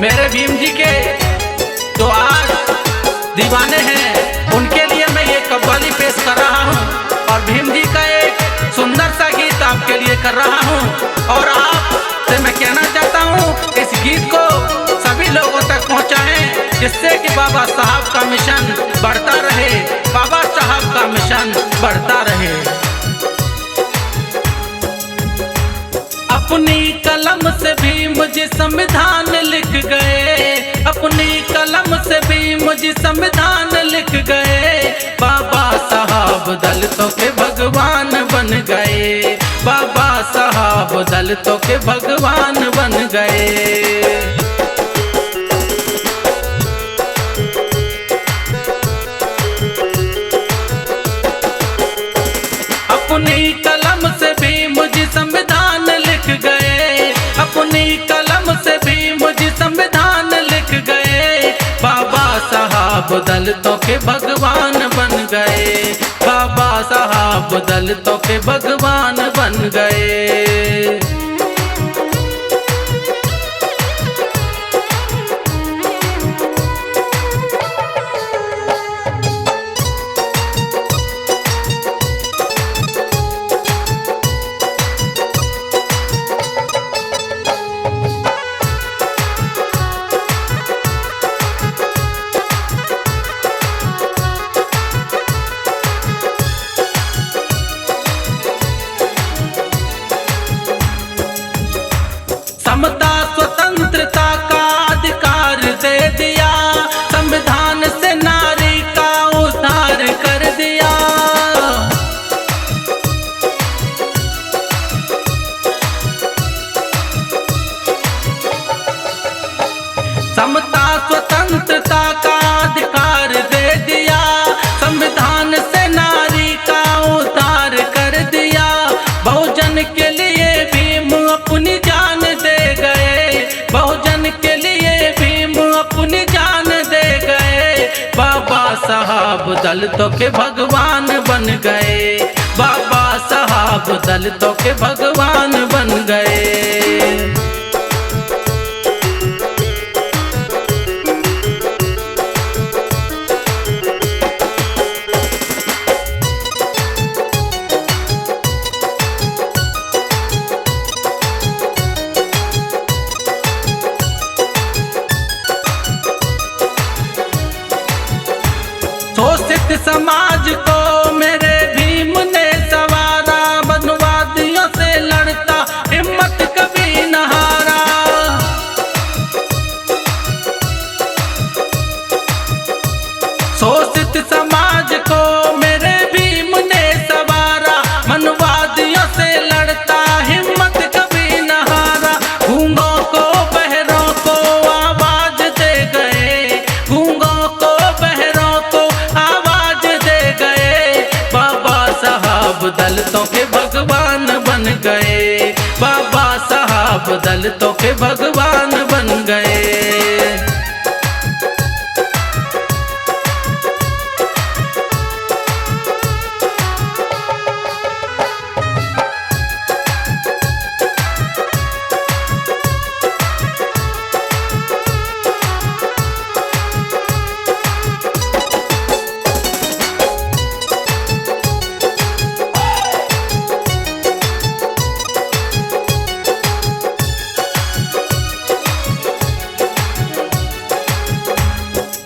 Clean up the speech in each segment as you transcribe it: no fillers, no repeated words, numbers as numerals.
मेरे भीम जी के जो आज दीवाने हैं उनके लिए मैं ये कव्वाली पेश कर रहा हूँ और भीम जी का एक सुंदर सा गीत आपके लिए कर रहा हूँ। और आपसे मैं कहना चाहता हूँ इस गीत को सभी लोगों तक पहुँचाएं, जिससे कि बाबा साहब का मिशन बढ़ता रहे, बाबा साहब का मिशन बढ़ता रहे। अपनी कलम से भी मुझे संविधान लिख गए, अपनी कलम से भी मुझे संविधान लिख गए। बाबा साहब दलितों के भगवान बन गए, बाबा साहब दलितों के भगवान बन गए। अपनी कलम से भी मुझे संविधान लिख गए, अपनी कलम से भी मुझे संविधान लिख गए। बाबा साहब दलितों के भगवान बन गए, बाबा साहब दलितों के भगवान बन गए। समता स्वतंत्रता का अधिकार दे दिया, संविधान से नारी का उद्धार कर दिया। समता स्वतंत्रता का अधिकार दे दिया, संविधान से नारी का उद्धार कर दिया। बहुजन के लिए भीम अपनी जान दे गए, बहुजन के लिए भीम अपनी जान दे गए। बाबा साहब दलितों के भगवान बन गए, बाबा साहब दलितों के भगवान बन गए। शोषित समाज को मेरे भीम ने सवारा, वनवादियों से लड़ता हिम्मत कभी न हारा। शोषित समाज को मेरे भीम ने सवारा, वनवादियों से लड़ता हिम्मत कभी न हारा। गूंगों को बहरों को आवाज दे गए, गूंगों को बहरों को आवाज दे गए। बाबा साहब दलितों के भगवान बन गए, बाबा साहब दलितों के भगवान बन गए।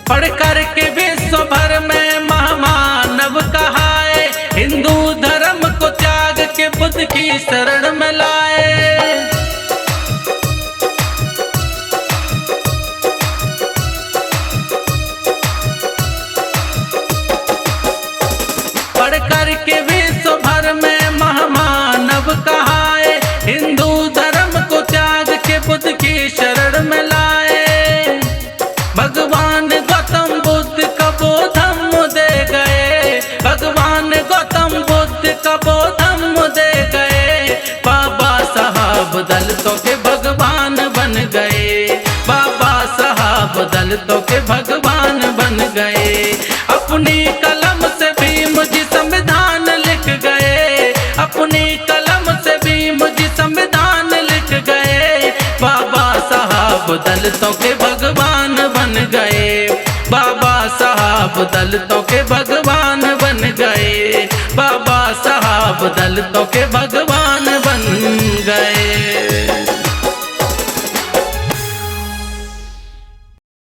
पढ़ करके विश्व भर में महामानव कहाए, हिंदू धर्म को त्याग के बुद्ध की शरण में लाए। पढ़ करके विश्व भर में महामानव कहाए, हिंदू धर्म को त्याग के बुद्ध की शरण में लाए। भगवान गौतम बुद्ध का बोध हम दे गए, भगवान गौतम बुद्ध का बोध हम दे गए। बाबा साहब दलितों के भगवान बन गए, बाबा साहब दलितों के भगवान बन गए। अपनी कलम से भी मुझे संविधान लिख गए, अपनी कलम से भी मुझे संविधान लिख गए। बाबा साहब दलितों के भगवान बन गए। बाबा साहब दलितों के भगवान बन गए। बाबा साहब दलितों के भगवान